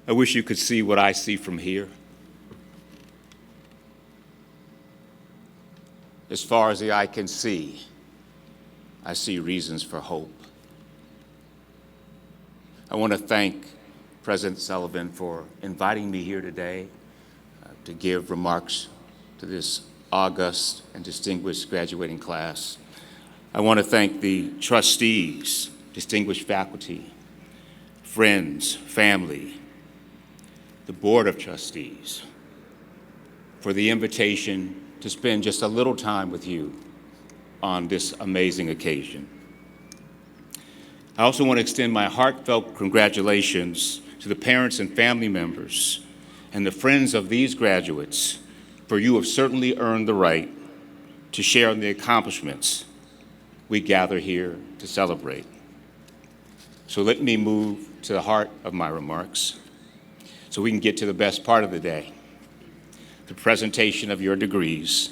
I wish you could see what I see from here. As far as the eye can see, I see reasons for hope. I want to thank President Sullivan for inviting me here today to give remarks to this august and distinguished graduating class. I want to thank the trustees, distinguished faculty, friends, family, the Board of Trustees, for the invitation to spend just a little time with you on this amazing occasion. I also want to extend my heartfelt congratulations to the parents and family members and the friends of these graduates, for you have certainly earned the right to share in the accomplishments we gather here to celebrate. So let me move to the heart of my remarks so we can get to the best part of the day, the presentation of your degrees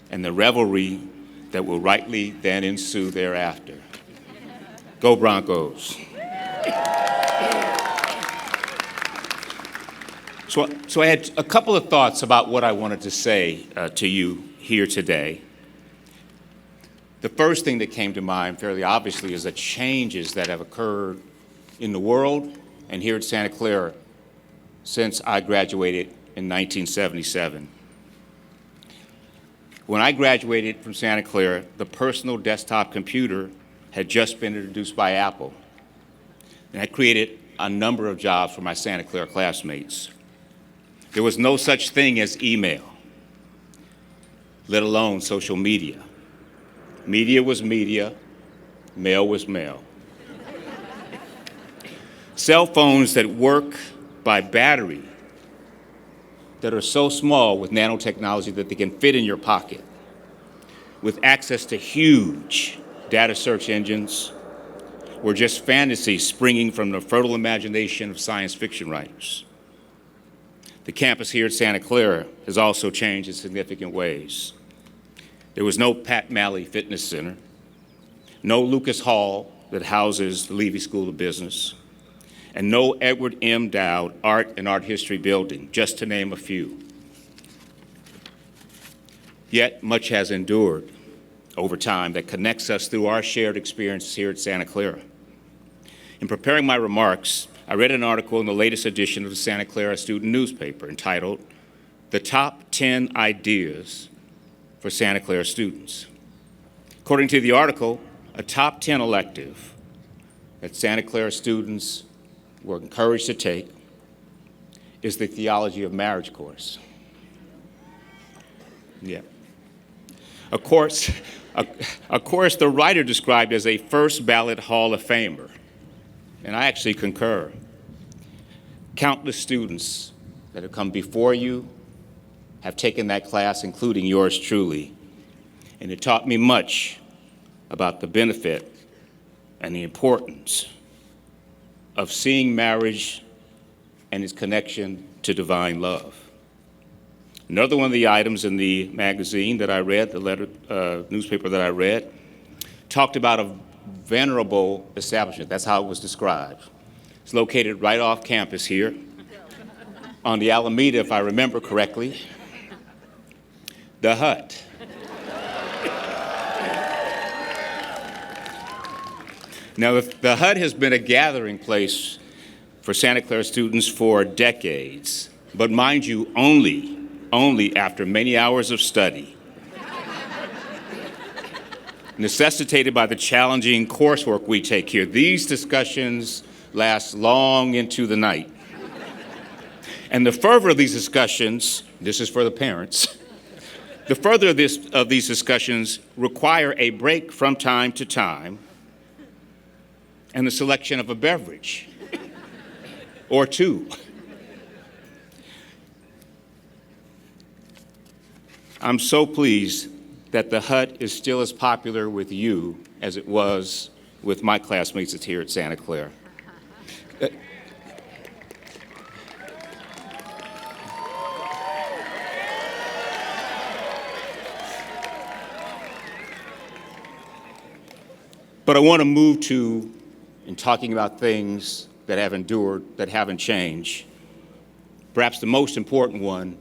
and the revelry that will rightly then ensue thereafter. Go Broncos. So I had a couple of thoughts about what I wanted to say to you here today. The first thing that came to mind, fairly obviously, is the changes that have occurred in the world and here at Santa Clara since I graduated in 1977. When I graduated from Santa Clara, the personal desktop computer had just been introduced by Apple. And that created a number of jobs for my Santa Clara classmates. There was no such thing as email, let alone social media. Media was media, mail was mail. Cell phones that work by battery, that are so small with nanotechnology that they can fit in your pocket, with access to huge data search engines, were just fantasies springing from the fertile imagination of science fiction writers. The campus here at Santa Clara has also changed in significant ways. There was no Pat Malley Fitness Center, no Lucas Hall that houses the Levy School of Business, and no Edward M. Dowd Art and Art History Building, just to name a few. Yet much has endured over time that connects us through our shared experiences here at Santa Clara. In preparing my remarks, I read an article in the latest edition of the Santa Clara Student newspaper entitled, "The Top 10 Ideas for Santa Clara Students." According to the article, a top 10 elective that Santa Clara students were encouraged to take is the Theology of Marriage course. Yeah. A course the writer described as a first ballot Hall of Famer, and I actually concur. Countless students that have come before you have taken that class, including yours truly, and it taught me much about the benefit and the importance of seeing marriage and its connection to divine love. Another one of the items in the magazine that I read, the newspaper that I read, talked about a venerable establishment. That's how it was described. It's located right off campus here on the Alameda, if I remember correctly. The Hut. Now, the Hut has been a gathering place for Santa Clara students for decades, but mind you, only after many hours of study, necessitated by the challenging coursework we take here. These discussions last long into the night. And the fervor of these discussions, this is for the parents, the further of these discussions require a break from time to time and the selection of a beverage or two. I'm so pleased that the Hut is still as popular with you as it was with my classmates here at Santa Clara. But I want to move to, in talking about things that have endured, that haven't changed, Perhaps the most important one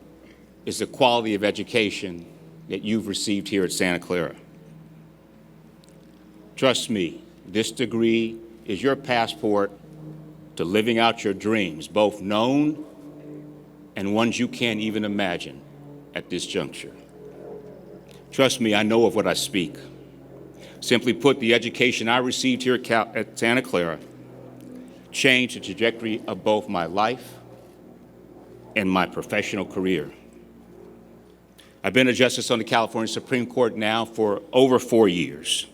is the quality of education that you've received here at Santa Clara. Trust me, this degree is your passport to living out your dreams, both known and ones you can't even imagine at this juncture. Trust me, I know of what I speak. Simply put, the education I received here at Santa Clara changed the trajectory of both my life and my professional career. I've been a justice on the California Supreme Court now for over 4 years.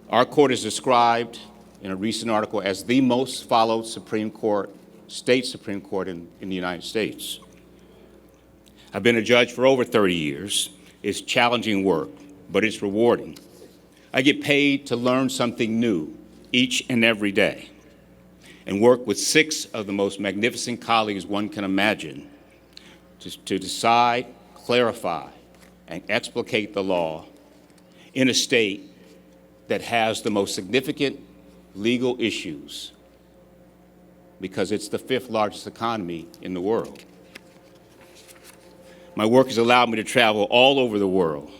Our court is described in a recent article as the most followed state Supreme Court in the United States. I've been a judge for over 30 years. It's challenging work, but it's rewarding. I get paid to learn something new each and every day and work with 6 of the most magnificent colleagues one can imagine to decide, clarify, and explicate the law in a state that has the most significant legal issues because it's the 5th largest economy in the world. My work has allowed me to travel all over the world,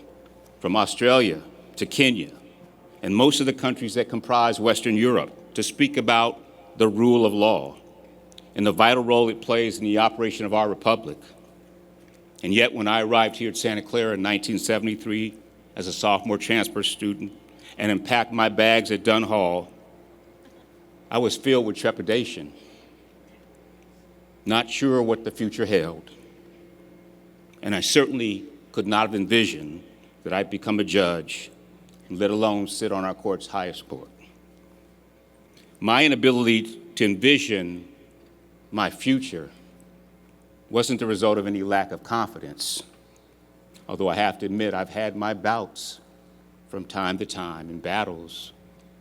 from Australia to Kenya, and most of the countries that comprise Western Europe, to speak about the rule of law and the vital role it plays in the operation of our republic. And yet, when I arrived here at Santa Clara in 1973 as a sophomore transfer student and unpacked my bags at Dunn Hall, I was filled with trepidation, not sure what the future held. And I certainly could not have envisioned that I'd become a judge, let alone sit on our court's highest court. My inability to envision my future wasn't the result of any lack of confidence, although I have to admit I've had my bouts from time to time in battles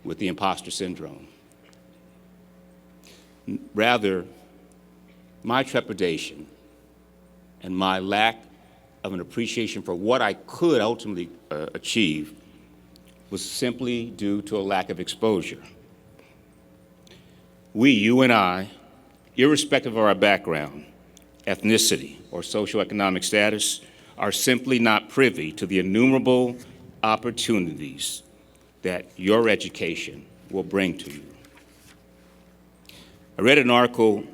with the imposter syndrome. Rather, my trepidation and my lack of an appreciation for what I could ultimately achieve was simply due to a lack of exposure. We, you and I, irrespective of our background, ethnicity, or socioeconomic status, are simply not privy to the innumerable opportunities that your education will bring to you. I read an article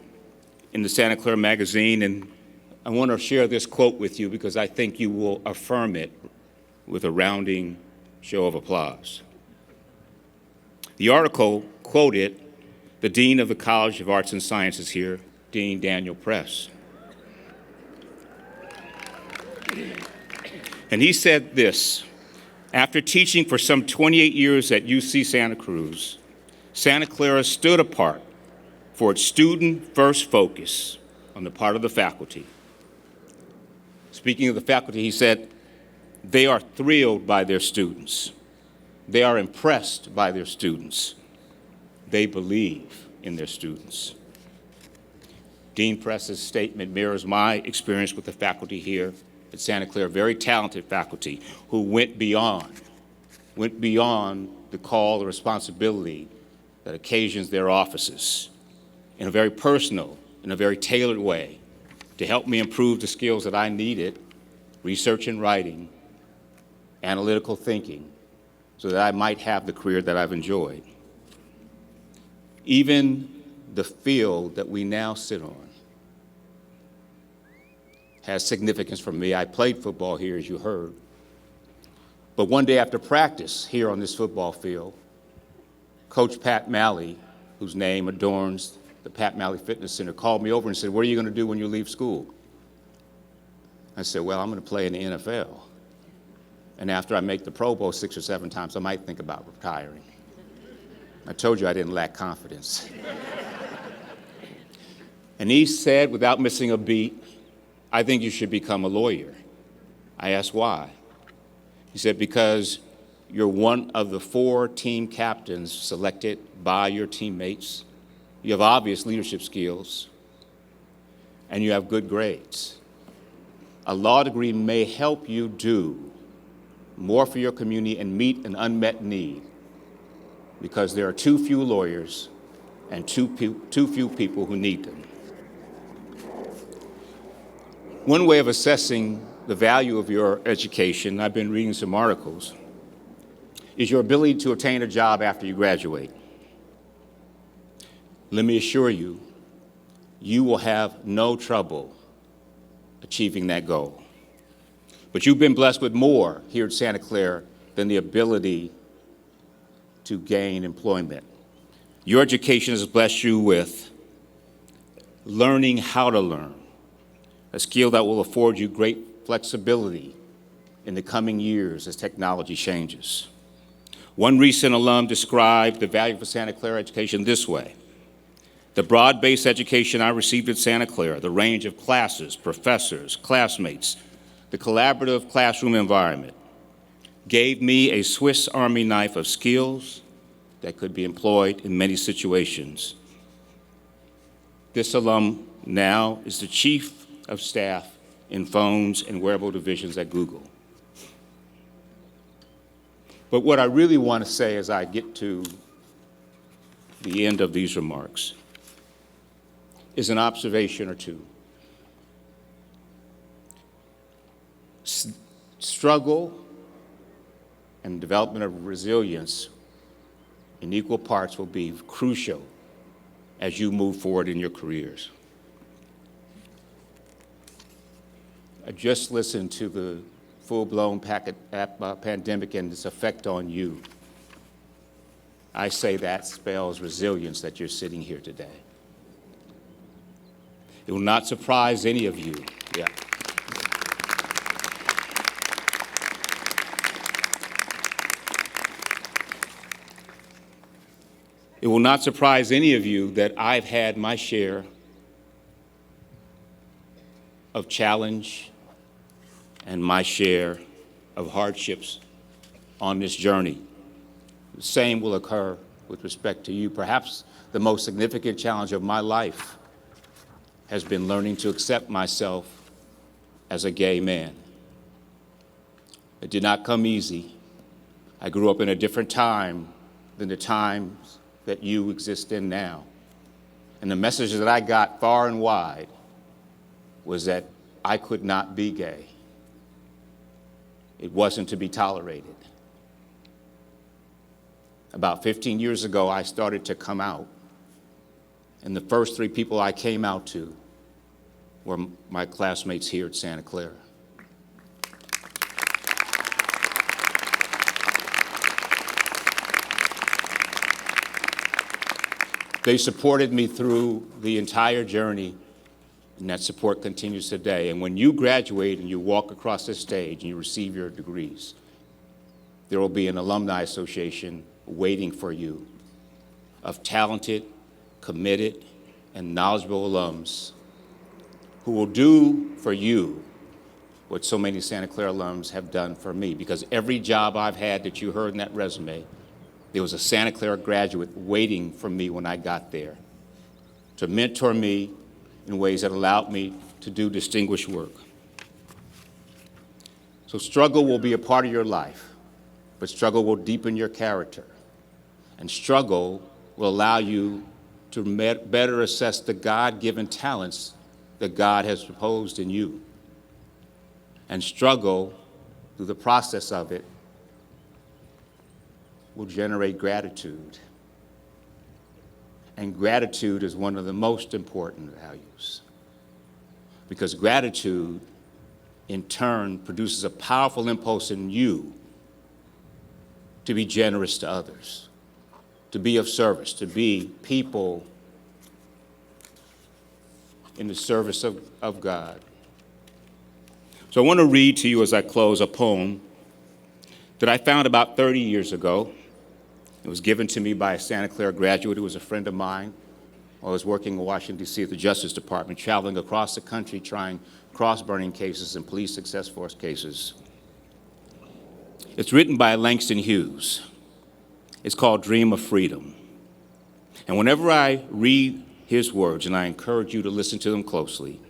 in the Santa Clara magazine, and I want to share this quote with you because I think you will affirm it with a rounding show of applause. The article quoted the Dean of the College of Arts and Sciences here, Dean Daniel Press. And he said this: after teaching for some 28 years at UC Santa Cruz, Santa Clara stood apart for its student-first focus on the part of the faculty. Speaking of the faculty, he said, they are thrilled by their students. They are impressed by their students. They believe in their students. Dean Press's statement mirrors my experience with the faculty here at Santa Clara, very talented faculty who went beyond the call, the responsibility that occasions their offices in a very personal, in a very tailored way to help me improve the skills that I needed, research and writing, analytical thinking, so that I might have the career that I've enjoyed. Even the field that we now sit on has significance for me. I played football here, as you heard. But one day after practice here on this football field, Coach Pat Malley, whose name adorns the Pat Malley Fitness Center, called me over and said, what are you going to do when you leave school? I said, well, I'm going to play in the NFL. And after I make the Pro Bowl 6 or 7 times, I might think about retiring. I told you I didn't lack confidence. And he said, without missing a beat, I think you should become a lawyer. I asked why. He said, because you're one of the 4 team captains selected by your teammates. You have obvious leadership skills, and you have good grades. A law degree may help you do more for your community and meet an unmet need, because there are too few lawyers and too few people who need them. One way of assessing the value of your education, I've been reading some articles, is your ability to obtain a job after you graduate. Let me assure you, you will have no trouble achieving that goal. But you've been blessed with more here at Santa Clara than the ability to gain employment. Your education has blessed you with learning how to learn, a skill that will afford you great flexibility in the coming years as technology changes. One recent alum described the value of Santa Clara education this way: the broad-based education I received at Santa Clara, the range of classes, professors, classmates, the collaborative classroom environment, gave me a Swiss Army knife of skills that could be employed in many situations. This alum now is the chief of staff in phones and wearable divisions at Google. But what I really want to say as I get to the end of these remarks is an observation or two. Struggle and development of resilience in equal parts will be crucial as you move forward in your careers. I just listened to the full-blown pandemic and its effect on you. I say that spells resilience that you're sitting here today. It will not surprise any of you. Yeah. It will not surprise any of you that I've had my share of challenge and my share of hardships on this journey. The same will occur with respect to you. Perhaps the most significant challenge of my life has been learning to accept myself as a gay man. It did not come easy. I grew up in a different time than the times that you exist in now. And the message that I got far and wide was that I could not be gay. It wasn't to be tolerated. About 15 years ago, I started to come out. And the first 3 people I came out to were my classmates here at Santa Clara. They supported me through the entire journey, and that support continues today. And when you graduate and you walk across this stage and you receive your degrees, there will be an alumni association waiting for you of talented, committed, and knowledgeable alums who will do for you what so many Santa Clara alums have done for me. Because every job I've had that you heard in that resume, there was a Santa Clara graduate waiting for me when I got there to mentor me in ways that allowed me to do distinguished work. So struggle will be a part of your life, but struggle will deepen your character. And struggle will allow you to better assess the God-given talents that God has proposed in you. And struggle, through the process of it, will generate gratitude. And gratitude is one of the most important values, because gratitude, in turn, produces a powerful impulse in you to be generous to others, to be of service, to be people in the service of God. So I want to read to you as I close a poem that I found about 30 years ago. It was given to me by a Santa Clara graduate who was a friend of mine while I was working in Washington, D.C. at the Justice Department, traveling across the country trying cross-burning cases and police success force cases. It's written by Langston Hughes. It's called Dream of Freedom. And whenever I read his words, and I encourage you to listen to them closely,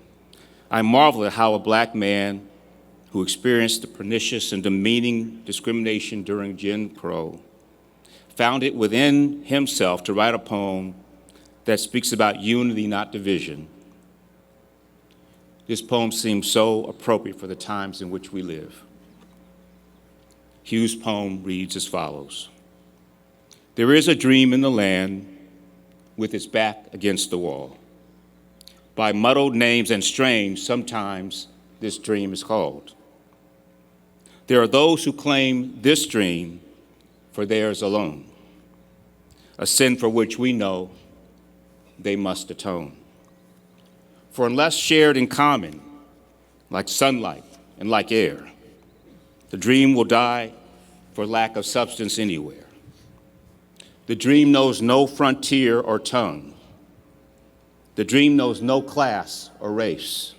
I marvel at how a black man who experienced the pernicious and demeaning discrimination during Jim Crow found it within himself to write a poem that speaks about unity, not division, This poem seems so appropriate for the times in which we live. Hugh's poem reads as follows. There is a dream in the land with its back against the wall. By muddled names and strange, sometimes this dream is called. There are those who claim this dream for theirs alone, a sin for which we know they must atone. For unless shared in common, like sunlight and like air, the dream will die for lack of substance anywhere. The dream knows no frontier or tongue. The dream knows no class or race.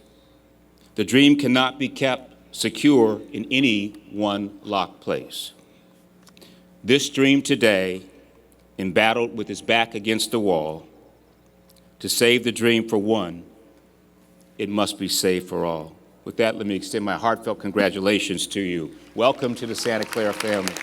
The dream cannot be kept secure in any one locked place. This dream today, embattled with its back against the wall, to save the dream for one, it must be saved for all. With that, let me extend my heartfelt congratulations to you. Welcome to the Santa Clara family.